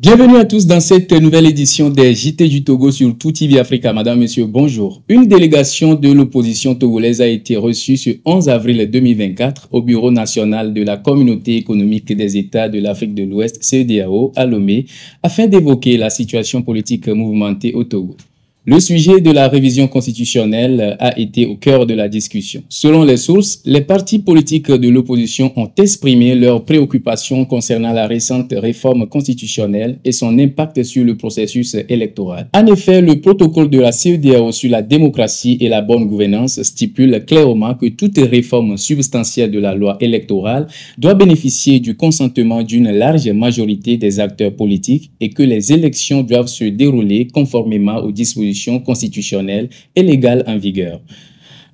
Bienvenue à tous dans cette nouvelle édition des JT du Togo sur Tout TV Africa. Madame, Monsieur, bonjour. Une délégation de l'opposition togolaise a été reçue ce 11 avril 2024 au Bureau national de la Communauté économique des États de l'Afrique de l'Ouest, CEDEAO, à Lomé, afin d'évoquer la situation politique mouvementée au Togo. Le sujet de la révision constitutionnelle a été au cœur de la discussion. Selon les sources, les partis politiques de l'opposition ont exprimé leurs préoccupations concernant la récente réforme constitutionnelle et son impact sur le processus électoral. En effet, le protocole de la CEDEAO sur la démocratie et la bonne gouvernance stipule clairement que toute réforme substantielle de la loi électorale doit bénéficier du consentement d'une large majorité des acteurs politiques et que les élections doivent se dérouler conformément aux dispositions constitutionnelle et légale en vigueur.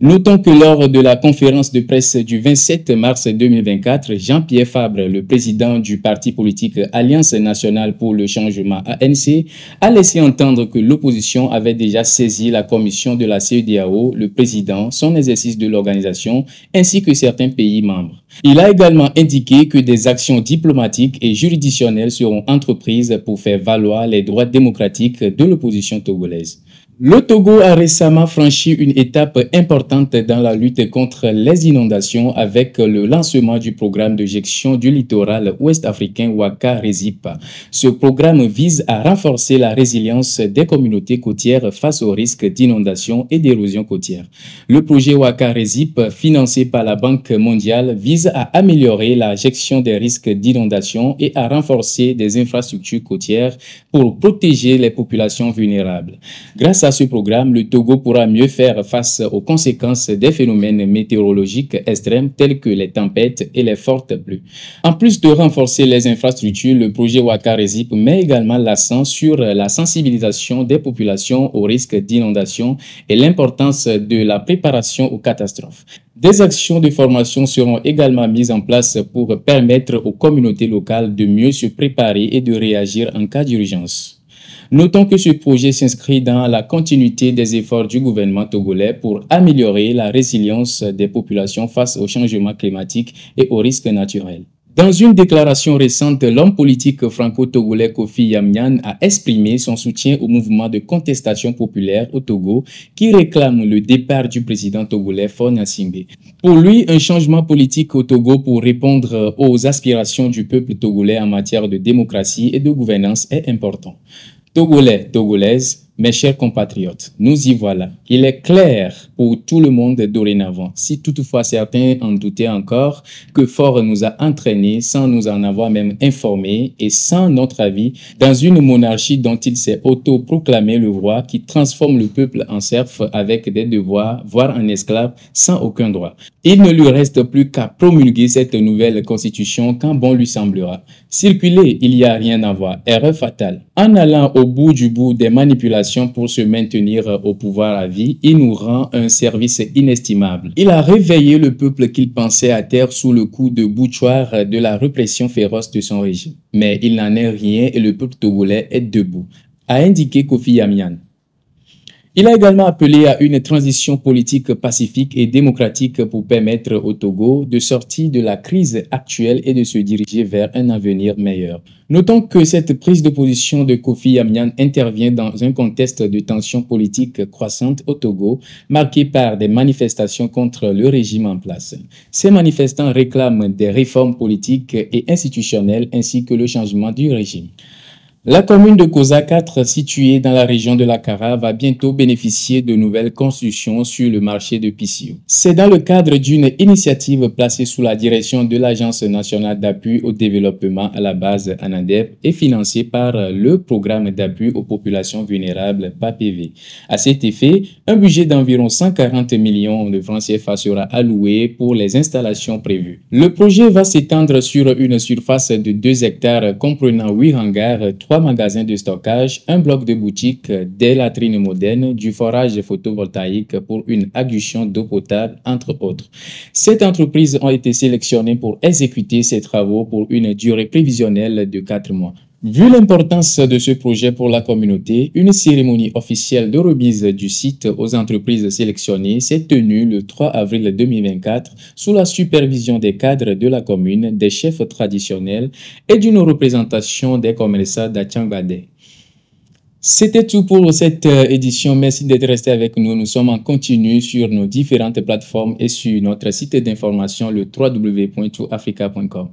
Notons que lors de la conférence de presse du 27 mars 2024, Jean-Pierre Fabre, le président du parti politique Alliance nationale pour le changement ANC, a laissé entendre que l'opposition avait déjà saisi la commission de la CEDEAO, le président, son exercice de l'organisation, ainsi que certains pays membres. Il a également indiqué que des actions diplomatiques et juridictionnelles seront entreprises pour faire valoir les droits démocratiques de l'opposition togolaise. Le Togo a récemment franchi une étape importante dans la lutte contre les inondations avec le lancement du programme de gestion du littoral ouest-africain Waka Resip. Ce programme vise à renforcer la résilience des communautés côtières face aux risques d'inondation et d'érosion côtière. Le projet Waka Resip, financé par la Banque mondiale, vise à améliorer la gestion des risques d'inondation et à renforcer des infrastructures côtières pour protéger les populations vulnérables. Grâce à ce programme, le Togo pourra mieux faire face aux conséquences des phénomènes météorologiques extrêmes tels que les tempêtes et les fortes pluies. En plus de renforcer les infrastructures, le projet Waka Resip met également l'accent sur la sensibilisation des populations aux risques d'inondation et l'importance de la préparation aux catastrophes. Des actions de formation seront également mises en place pour permettre aux communautés locales de mieux se préparer et de réagir en cas d'urgence. Notons que ce projet s'inscrit dans la continuité des efforts du gouvernement togolais pour améliorer la résilience des populations face au changement climatique et aux risques naturels. Dans une déclaration récente, l'homme politique franco-togolais Kofi Yamyan a exprimé son soutien au mouvement de contestation populaire au Togo qui réclame le départ du président togolais Faure Gnassingbé. Pour lui, un changement politique au Togo pour répondre aux aspirations du peuple togolais en matière de démocratie et de gouvernance est important. Togolais, Togolaises, mes chers compatriotes, nous y voilà. Il est clair pour tout le monde dorénavant, si toutefois certains en doutaient encore, que Faure nous a entraînés sans nous en avoir même informés et sans notre avis dans une monarchie dont il s'est autoproclamé le roi qui transforme le peuple en serf avec des devoirs, voire en esclave sans aucun droit. Il ne lui reste plus qu'à promulguer cette nouvelle constitution quand bon lui semblera. Circuler, il n'y a rien à voir, erreur fatale. En allant au bout du bout des manipulations pour se maintenir au pouvoir à vie, il nous rend un service inestimable. Il a réveillé le peuple qu'il pensait à terre sous le coup de bouchoir de la répression féroce de son régime. Mais il n'en est rien et le peuple togolais est debout, a indiqué Kofi Yamyan. Il a également appelé à une transition politique pacifique et démocratique pour permettre au Togo de sortir de la crise actuelle et de se diriger vers un avenir meilleur. Notons que cette prise de position de Kofi Yamyan intervient dans un contexte de tensions politiques croissantes au Togo, marqué par des manifestations contre le régime en place. Ces manifestants réclament des réformes politiques et institutionnelles ainsi que le changement du régime. La commune de Koza 4, située dans la région de la Kara, va bientôt bénéficier de nouvelles constructions sur le marché de Pissio. C'est dans le cadre d'une initiative placée sous la direction de l'Agence nationale d'appui au développement à la base ANADEP et financée par le programme d'appui aux populations vulnérables PAPV. À cet effet, un budget d'environ 140 millions de francs CFA sera alloué pour les installations prévues. Le projet va s'étendre sur une surface de 2 hectares comprenant 8 hangars, 3 magasins de stockage, un bloc de boutique, des latrines modernes, du forage photovoltaïque pour une adduction d'eau potable, entre autres. Cette entreprise a été sélectionnée pour exécuter ces travaux pour une durée prévisionnelle de 4 mois. Vu l'importance de ce projet pour la communauté, une cérémonie officielle de remise du site aux entreprises sélectionnées s'est tenue le 3 avril 2024 sous la supervision des cadres de la commune, des chefs traditionnels et d'une représentation des commerçants d'Atiangade. C'était tout pour cette édition. Merci d'être resté avec nous. Nous sommes en continu sur nos différentes plateformes et sur notre site d'information, le www.tourafrica.com.